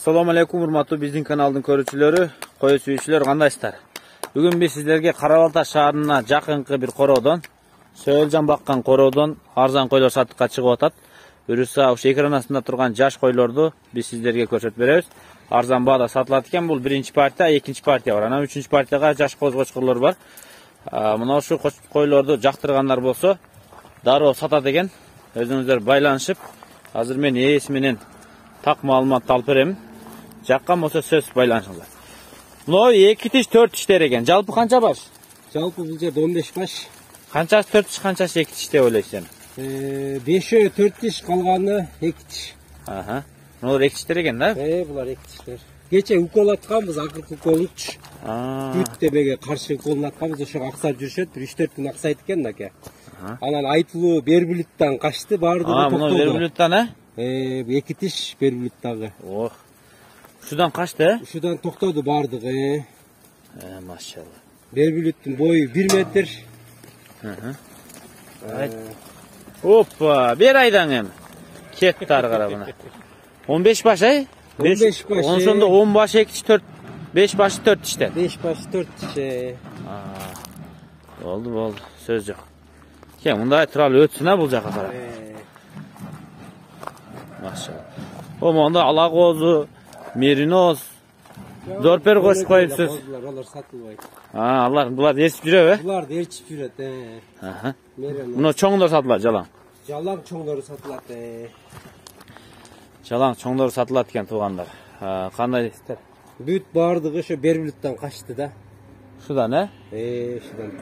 Assalamu alaikum urmatlı bizning kanalдың көрүүчүлөрү, кое сүйүүчүлөр кандайсыздар? Бүгүн биз сиздерге Карабалта шаарына жакынкы бир короодон, Сөөлжан баккан короодон арзан койлор сатыкка чыгып атат. Буюрса, ушу экран астында турган жаш койлорду биз сиздерге көрсөтүп беребиз. Арзан баада сатылат экен. Бул биринчи партия, экинчи партия бар. Анан үчүнчү партияга жаш коз-кочкорлор бар. Мына ушу койлорду жактыргандар болсо, дароо сатат экен. Өзүңүздөр байланышып, азыр мен ээси менен так маалымат алып берем. Жаккан болсо сөз байланышыңыздар. Мына 2 тиш 4 тиштер экен. Жалпы канча баш? Жалпы бул жерде 15 баш. Канчасы 4 тиш, канчасы 2 тиш деп ойлойсуң? 5-өө 4 тиш, калганы 2 тиш. Аха. Муну 2 тиштер экен да? Булар 2 тиштер. Кече укол атканбыз, акыркы уколуч. Бүт демеге каршы уколун атканбыз, ошого аксап жүрүшөт. 3-4 күн аксайт экен аке. Анан айтылуу Бербүлүттан качты, баардыгы токтоду. Муну Бербүлүттан, 2 тиш Бербүлүттагы. Ох. Ушудан качты, Ушудан токтоду баардыгы. Машалла. Бербүлүттүн бою 1 метр. Опа, бер айдаң эми. Кетти ары кара мына. 15 баш, 15 баш. Ошондо 10 баш 2 тиш 4, 5 баш 4 тиштен. 5 баш 4 тиш. Болду, сөз жок. Ке, мындай туралы өтсүн бул жака карап. Машалла. Монда ала козу, мериноз, дорпер кошуп коюпсуз. Алар сатылбайт. Булар ээрчип жүрөбү? Буларды ээрчип жүрөт. Муну чоңдор сатылат, жалаң. Жалаң чоңдору сатылат. Жалаң чоңдор сатылат экен туугандар. Кандай дейсиздер? Бүт баардыгы ошо Бербүлүттан качты да. Ушудан, Ушудан.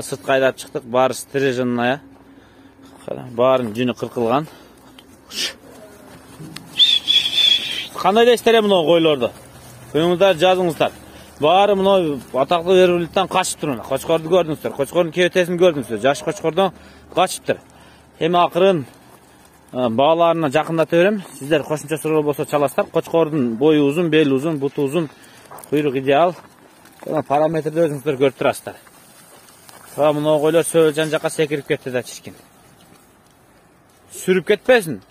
Сыртка айдап чыктык, баары стриженная. Баарын жүнү кыркылган. Кандай дейсиздер мына койлорду? Көңүлдөр жазыңыздар. Баары мына атактуу Бербүлүттан качыптыр мына. Кочкорду көрдүңүздөр. Кочкордун кебетесин көрдүңүздөр. Жаш кочкордон качыптыр. Эми акырын бааларына жакындата берем. Сиздер кошумча суроо болсо чаласыздар. Кочкордун бою узун, бели узун, буту узун, куйрук идеал. Параметрди өзүңүздөр көрүп турасыздар. Мына койлор Сөөлжан жака секирип кетти да чичкин. Сүрүп кетпесин.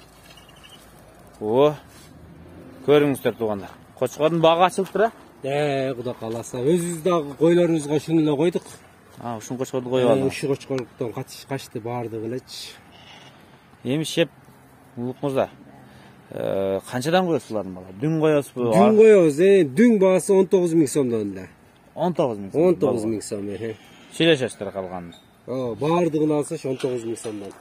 Көрүңүздөр туугандар. Кочкордун багы ачылыптыр, Кудай кааласа. Өзүбүз дагы койлорубузга ушуну эле койдук. Ушун кочкорду коюп алдым. Ушу кочкордон качты баардыгы элечи. Эми шеп Улук мырза. Канчадан коесуз булардын бала? Дүң коесузбу? Дүң коебуз, дүң баасы 19 000 сомдон эле. 19 000 сом. 19 000 сом. Сүйлөшөсүздөр калганын. Баардыгын алса 19 000 сомдон.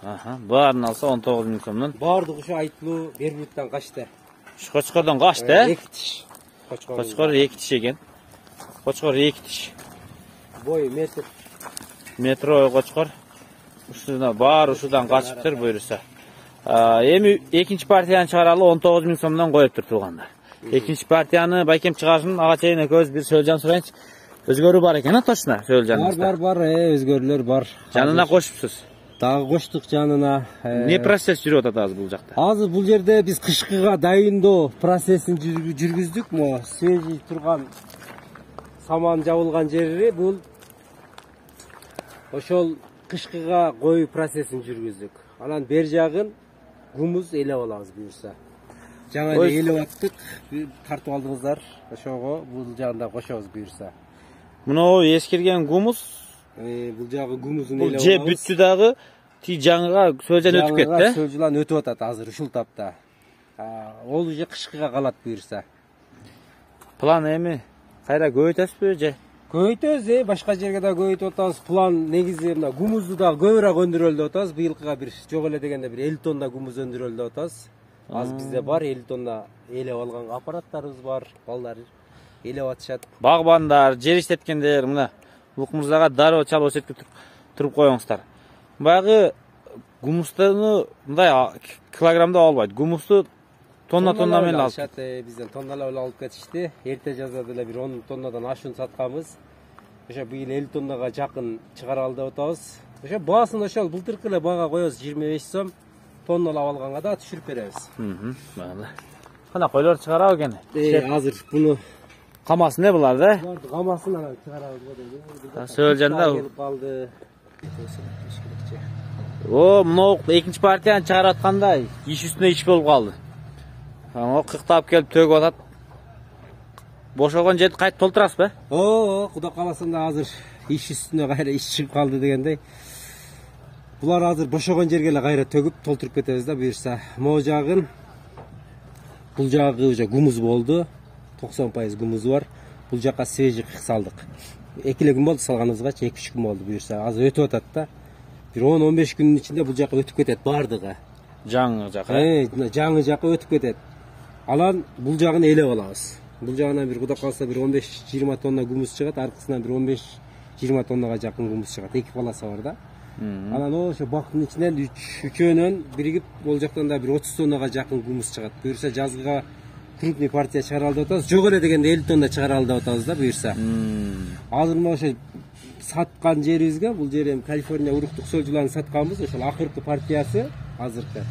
Баарын алса 19 000 сомдон. Баардыгы ошо айтылуу Бербүлүттан качты. Кочкордон качты, 2 тиш. Кочкор 2 тиш экен. Кочкор 2 тиш. Бою метр. Метровой кочкор. Ушуна баары ушудан качыптыр буюрса. Эми экинчи партияны чыгаралы 19 000 сомдон коюптур туугандар. Экинчи партияны байкем чыгарышын ага чейин экөөбүз бир Сөөлжан сурайынчы. Өзгөрүү бар экен, точно Сөөлжаныбызда. Бар, өзгөрүүлөр бар. Жанына кошупсуз. Дагы коштук жанына. Не процесс жүрүп атат азыр бул жакта? Азыр бул жерде биз кышкыга дайындоо процессин жүргүздүк. Мо свежий турган саман жабылган жери бул. Ошол кышкыга коюу процессин жүргүздүк. Анан бер жагын гумуз элеп алабыз буюрса. Жаңа эле элеп аттык, тартып алдыңыздар. Ошого бул жагында кошобуз буюрса. Мына эскирген гумуз, бул жагы гумузун элеп алабыз. Же бүттү дагы, ти жаңыга Сөөлжан өтүп кетти. Сөөлжан өтүп атат азыр ушул тапта. Ол уже кышкыга калат буюрса. План эми кайра көбөйтөсүзбү же? Көбөйтөбүз, башка жерге да көбөйтүп атабыз. План негизи мына гумузду да көбүрөөк өндүрөлүп атабыз. Быйылкыга бир жок эле дегенде бир 50 тонна гумуз өндүрөлүп атабыз. Аз бизде бар 50 тонна элеп алган аппараттарыбыз бар. Балдар элеп атышат. Багбандар, жер иштеткендер мына Улук мырзага дароо чалып өсөткө туруп коюңуздар. Баягы гумусту мындай килограммда албайт. Гумусту тонна менен алышат. Бизден тонналап алып кетишти. Эрте жазда деле бир 10 тоннадан ашуун сатканбыз. Ошо быйыл 50 тоннага жакын чыгара алып атабыз. Ошо баасын ошол былтыркы эле баага коебуз 25 сом. Тонналап алганга да түшүрүп беребиз. Мына. Кана койлор чыгарабы экен? Азыр буну камасы не булар да? Камасын анан чыгарабыз го деп. Сөөлжанда калды. Мына экинчи партияны чыгарып атканда иш үстүнө иш болуп калды. Ama kıktap gelip tөгүп атат. Boşalgan жерди кайта толтурасыз ба? Кудай кааласында азыр иш үстүнө кайра иш чыгып калды дегендей. Булар азыр бошогон жерге эле кайра төгүп толтуруп кетебиз да буюрса. Могу жагын бул жагы уже гумуз болду. 90% гумузу бар. Бул жака свежий кык салдык. 2 күн болду салганыбызга, 2-3 күн болду буюрса. Азыр өтүп атат да. Bir 10-15 günün içinde bu jaka ötüp ketet bardыгы. Жаңы жака. Жаңы жака ötüp ketet. Алан бул жагын элеп алабыз. Бул жагынан бир кудай калса бир 15-20 тонна гумуз чыгат, аркысынан бир 15-20 тоннага жакын гумуз чыгат. Эки полоса бар да. Анан ошо бактын ичинен үчөөнөн биригип бул жактан да бир 30 тоннага жакын гумуз чыгат. Буюрса жазгыга крупный партия чыгара алып атабыз. Жок эле дегенде 50 тонна чыгара алып атабыз да буюрса. Азыр мына ошо саткан жерибизге, бул жер эми Калифорния уруктук сөлжүларын сатканбыз, ошол акыркы партиясы азыркы.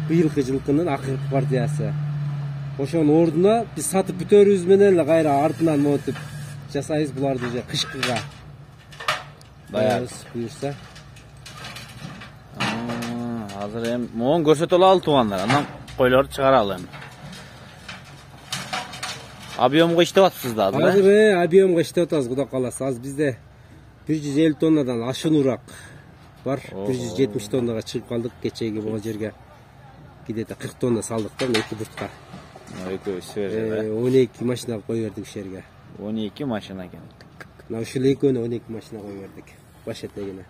Быйылкы жылкынын акыркы партиясы. Ошонун ордуна биз сатып бүтөрүбүз менен эле кайра артынан мотуп жасайбыз буларды уже кышкыга. Баягыз буюрса. Азыр эми могун көрсөтө алалы туугандар. Анан койлорду чыгаралы эми. Объемго иштеп атасыз да азыр? Азыр объемго иштеп атабыз, кудай кааласа. Азыр бизде 150 тоннадан ашынураак бар. 170 тоннага чыгып калдык кечеги бул жерге. Где-то 40 тонна салдык да, 2 буртка. 2 свежий. 12 машина кой бердик ушул жерге. 12 машина экен. Мына ушул экөөнө 12 машина кой бердик. Баш этегине.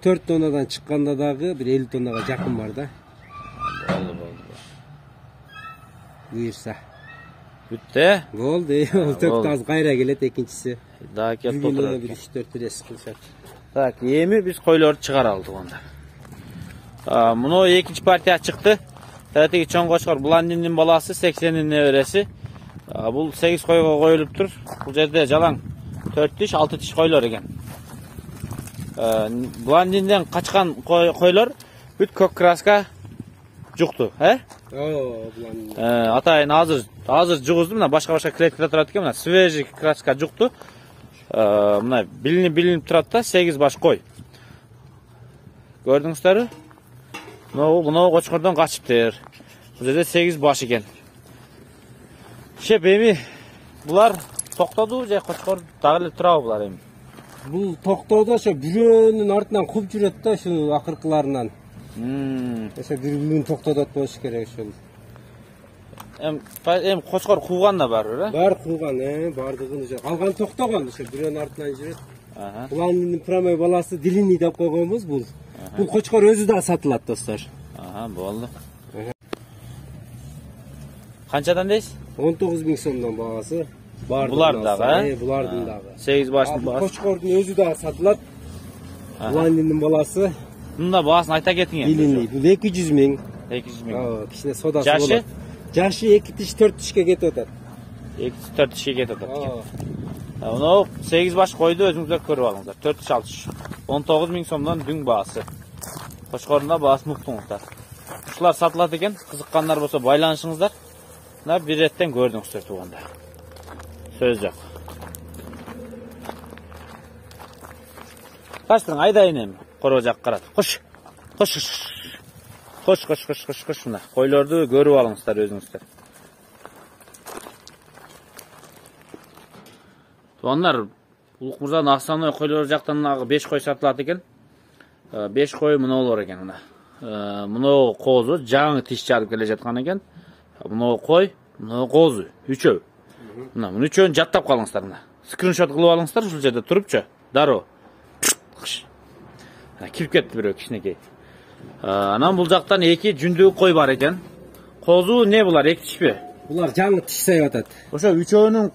4 тоннадан чыкканда дагы бир 50 тоннага жакын бар да. Болду. Буюрса. Бүтті? Болду. Төктө аз кайра келет экинчиси. Да, кеп толтурат. 3-4 рес кылышат. Так, эми биз койлорду чыгаралы туугандар. Муну экинчи партия чыкты. Тетиги чоң кочкор Бландиндин баласы, 80-ин небереси. Бул 8 койго коюлуптур. Бул жерде жалаң 4 тиш, 6 тиш койлор экен. Бландинден качкан койлор бүт көк краска жукту, Бландин. Атайын азыр жугузду, мына башка клеткада турат экен, мына свежий краска жукту. Мына билинип турат да, 8 баш кой. Көрдүңүздөрбү? Мына кочкордон качыптыр. Бул жерде 8 баш экен. Шеп эми булар токтоду же кочкор дагы эле турабы булар эми? Бул токтоодо ошо бирөөнүн артынан куп жүрөт да, ушул акыркыларынан. Ошо бир-бирин токтотот болуш керек ошол. Эми кочкор кууган да барбыр, Бар кууган, бардыгын уже. Калган токтогон, ошо бирөөнүн артынан жүрөт. Булардын промой баласы длинный деп койгонбуз бул. Бул кочкор өзү да сатылат, достор. Болду. Канчадан дейсиз? 19 000 сомдон багасы. Булар дагы, булардын дагы. 8 баштын багасы. Кочкордун өзү да сатылат. Бландиндин баласы. Мында багасын айта кетиң Длинный, бул 200 000. 200 000. Кичине содасы Жашы? болот. Жашы 2 тиш 4 тишке кетип атат. 2-4 тишке кетип атат экен. Мына 8 баш койду өзүңүздөр көрүп алыңыздар. 4 тиш 6 тиш. 19 000 сомдон дүң баасы. Кочкордун баасын уктуңуздар. Ушулар сатылат экен. Кызыккандар болсо байланышыңыздар. Мына бир реттен көрдүңүздөр туугандар. Сөз жок. Качтың айдайын эми. Коро жак карат. Кош. Мына койлорду көрүп алыңыздар өзүңүздөр. Туугандар, Улук мырзанын основной койлору жактан 5 кой сатылат экен. 5 кой мыналар экен мына. Мына козу жаңы тиш жарып келе жаткан экен. Мына кой, мына козу, үчөө. Мына үчөөнү жаттап калыңыздар мына. Скриншот кылып алыңыздар ушул жерде турупчу. Дароо. Кирип кетти бирөө кичинекей. Анан бул жактан 2 жүндүү кой бар экен. Козу не булар, 2 тишпи? Булар жаңы тиш сайып атат. Ошо үчөөнүн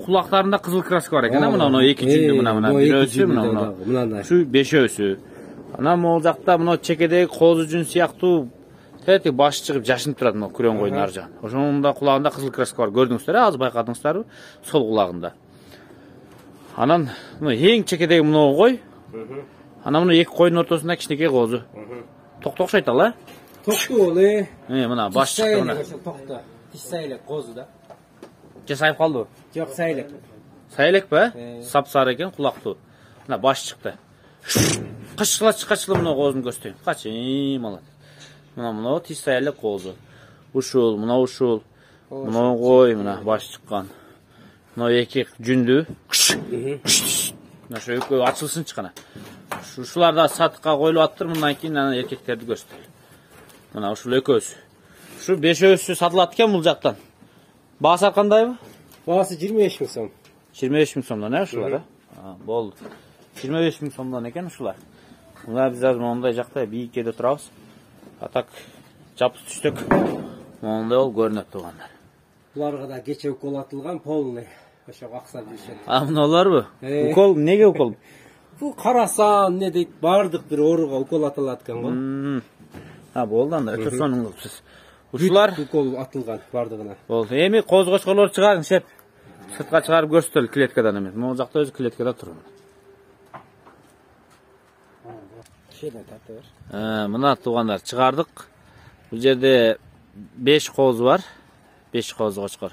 кулактарында кызыл краска бар экен, мына 2 жүндүү мына бирөөсү мына. Ушу 5өөсү. Анан могул жакта мына чекедеги козу жүн сыяктуу тети баш чыгып жашынып турат мына күрөң койдун ар жагы. Ошонун да кулагында кызыл краска бар. Көрдүңүздөр, азыр байкадыңыздарбы? Сол кулагында. Анан мына эң чекедеги мына кой. Анан мына 2 койдун ортосунда кичинекей козу. Токто окшойт ал, Токту бол, мына баш чыкты мына. Токто. Тиш сайылек козу да. Же сайып калдыбы? Жок, сайылек. Сайылекпи? Сап-сары экен, кулактуу. Мына баш чыкты. Качкыла мына козунун көзтөйүн. Качы, малат. Мына тиш сайылек козу. ушул, мына ушул. Мына кой, мына баш чыккан. Мына эки жүндү. Мына ошо экөө ачылсынчы кана. Ушулар да сатыкка коюлуп аттыр, мындан кийин анан эркектерди көрсөтөлү. Мына ушул экөөсү. Ушу бешөөсү сатылат экен бул жактан. Баасы кандайбы? Баасы 25 миң сом. 25 миң сомдон ушулар, болду. 25 миң сомдон экен ушулар. Мына биз азыр мондай жакта бийиккеде турабыз. Атак жапыс түштүк. Мондай ол көрүнөт тургандар. Буларга да кече укол атылган полный. Ошо аксап жүрүшөт. Мыналарбы? Укол неге укол? Бул карасан не дейт, бардык бир ооруга укол атылат экен го. Болду анда. Сонун кылыпсыз. Ушулар укол атылган бардыгына. Болду. Эми козгочколор чыгарын шеп. Сыртка чыгарып көрсөтөлү клеткадан эмес. Могу жакта өзү клеткада турат. Шеден тартып бер. Мына туугандар чыгардык. Бул жерде 5 коз бар. 5 козгочкор.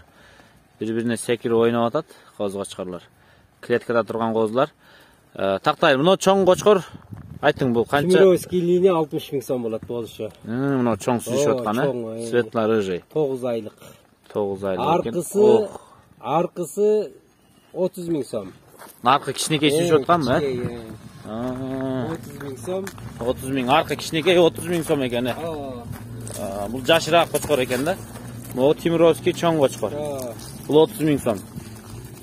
Бири-бирине секирип ойноп атат козгочкорлор. Клеткада турган козлар. Тактайыр, мына чоң кочкор айтың бул канча? Тимировский линия 60 миң сом болот болушу. Мына чоң сүзүшүп аткан, Светлар рыжий. 9 айлык. 9 айлык экен. Аркысы 30 миң сом. Аркы кичинекей сүзүшүп атканбы? 30 миң сом. 30 миң, аркы кичинекей 30 миң сом экен. Бул жашыраак кочкор экен да. Могу Тимировский чоң кочкор. Бул 30 миң сом.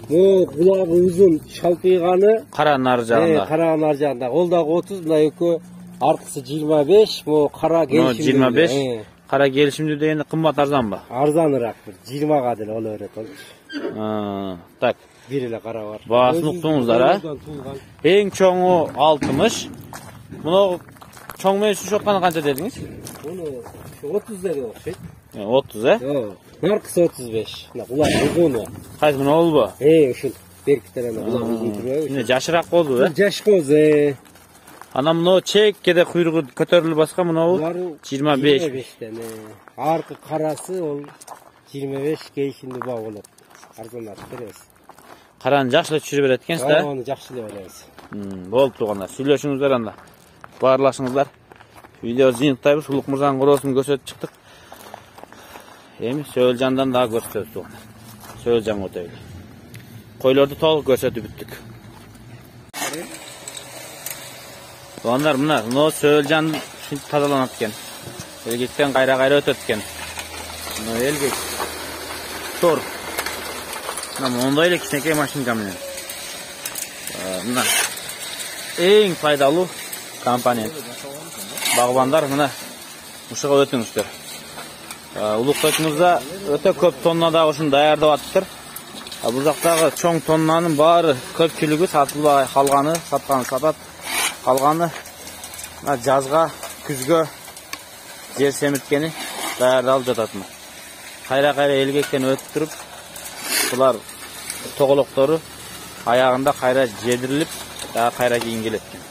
Могу кулагы узун шалпыйганы кара нар жагында. Кара нар жагында. Ол дагы 30, мына экөө аркысы 25, могу кара келишимдүү. 25. Кара келишимдүү дегенде кымбат арзанбы? Арзаныраак бир 20га деле боло берет ол. Так. Бир эле кара бар. Баасын уктуңуздар, Эң чоңу 60. Муну чоң менен сүзүп атканы канча дедиңиз? Муну 30 деди окшойт. 30, Наркысы 35. Мына кулак узуну. Кайсы мына болбу? Ушул берки тарабына кулак узун турбайбы? Мына жашыраак болду, Жаш коз. Анан мына чеккеде куйругу көтөрүлүп баска мына 25. 25тен. Аркы карасы ол 25 кейшинде баа болот. Арзанат беребиз. Караны жакшылап түшүрүп берет экенсиз да? Аны жакшылап беребиз. Болуп тургандар. Сүйлөшүңүздөр анда. Баарлашыңыздар. Видео жыйынтайбыз. Улук мырзанын коросун көрсөтүп чыктык. Эми Сөөлжандан дагы көрсөтөбүз тургандар. Сөөлжан өтөйлү. Койлорду толук көрсөтүп бүттүк. Тугандар, мына Сөөлжан ушинтип тазаланат экен. Элгектен кайра өтөт экен. Мына элгек. Тор. Мына мондай эле кичинекей машинка менен. Мына эң пайдалуу компонент. Багбандар мына ушуга өтүңүздөр. Улуктойчумузда өтө көп тоннада ушуну даярдап атыптыр. Бул жактагы чоң тоннанын баары көпчүлүгү сатылбай калганы, сатканы сатат. Калганы жазга, күзгө жер семирткени даярдалып жатат. Кайра элгектен өтүп туруп, булар тоголоктору аягында кайра жедирилип, кайра кийин келет экен.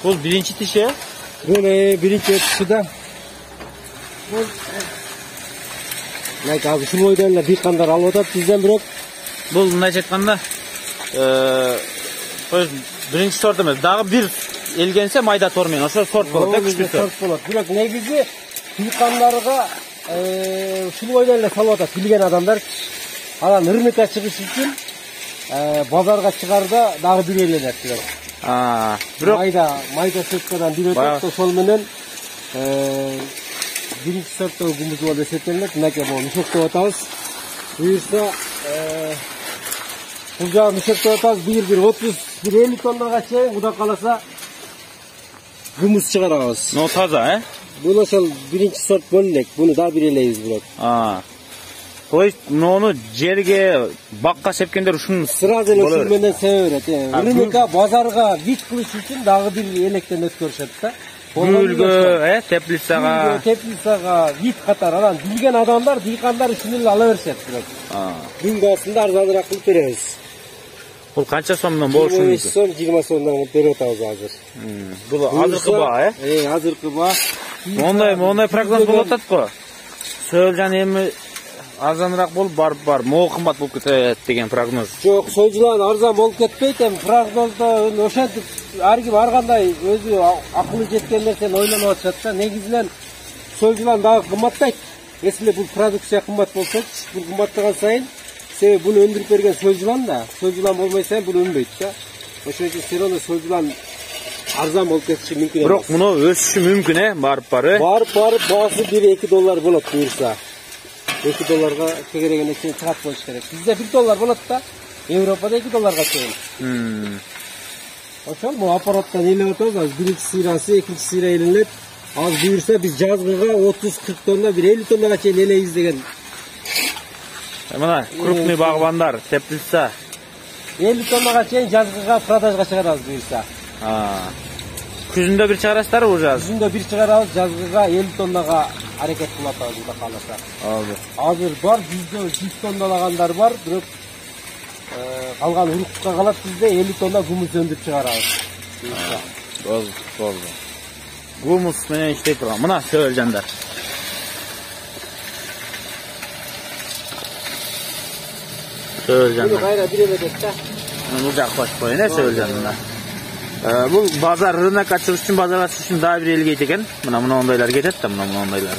Бул биринчи тиши? Бул биринчи тиши да. Ушул бойдон эле дыйкандар алып атат бизден бирок. Бул мындайча айтканда, биринчи сорт эмес, дагы бир элгенсе майда тор менен ошо сорт болот, күчтүү сорт болот. Бирок негизи дыйкандарга ушул бойдон эле салып атат билген адамдар. Анан рынокко чыгыш үчүн базарга чыгарда дагы бир эленет бирок. Бирок майда сеткадан бир өтөт, ошол менен биринчи сорттогу гумуз болуп эсептелет. Мынакей могу мишектеп атабыз. Буюрса бул жагы мишектеп атабыз. Бир 30, бир 50 тоннага чейин Кудай кааласа гумуз чыгарабыз. Но таза, Бул ошол биринчи сорт боло элек. Буну дагы бир элейбиз бирок. То есть, муну жерге бакка сепкендер ушун сразу эле ушул менен себе берет. Рынокко, базарга вид кылыш үчүн дагы бир электен өткөрүшөт да. Гүлгө, теплицага, вид катары. Анан билген адамдар, дыйкандар ушуну эле ала беришет бирок. Күн басында арзаныраак кылып беребиз. Бул канча сомдон болушу мүмкүн? 20 сомдон берип атабыз азыр. Бул азыркы баа, азыркы баа. Мондай прогноз болуп атат го. Сөөлжан эми арзаныраак болуп бар, могу кымбат болуп кетет деген прогноз. Жок, Сөөлжан арзан болуп кетпейт, эми прогноздо ошентип ар ким ар кандай өзү акылы жеткен нерсени ойлонуп атышат да. Негизинен сол жылан дагы кымбаттайт. Если бул продукция кымбат болсо, бул кымбаттаган сайын себеби буну өндүрүп берген сол жылан да, сол жылан болмой сайын бул өнбөйт да. Ошон үчүн все равно сол жылан арзан болуп кетиши мүмкүн эмес. Бирок муну өсүшү мүмкүн барып. Барып баасы $1-2 болот буюрса. $2 тегерегенде чейин чыгат болуш керек. Бизде $1 болот да, Европада $2 чейин. Ошол бул аппараттан элеп атабыз, азыр биринчи сыйрасы, экинчи сыйра эленет. Азыр буюрса биз жазгыга 30-40 тонна, 50 тоннага чейин элейбиз деген. Мына крупный багбандар теплица 50 тоннага чейин жазгыга продажга чыгарабыз буюрса. Күзүндө бир чыгарасыздар уже? Күзүндө бир чыгарабыз, жазгыга 50 тоннага аракет кылып атабыз Кудай кааласа. Азыр бар 100 тонналагандар бар, бирок калган урукка калат бизде 50 тонна гумус өндүрүп чыгарабыз. Болду. Гумус менен иштей турган. Мына сөөлжандар. Bunu kayra bir eve dört da. Uzaklaş koyun söyleyeceğim. Bu pazar rınak açılış için pazar açılış için daha bir el geçeken. Buna ondaylar geçet de buna ondaylar.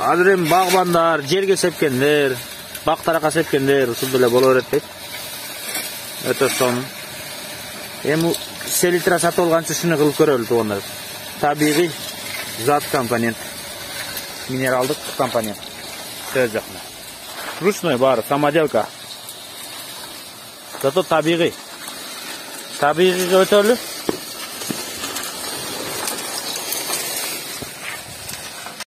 Adırım bağbanlar, jerge sepkenler, baktaraka sepkenler, usul böyle bol öğretmek. Öte son. Hem selitra satı olgança şunu kılıp görüldü onlar. Tabii zat komponent. Mineraldık komponent. Söyleyecekler. Ручной бар, самоделка. Зато табиғи. Табиғиға өтөлі.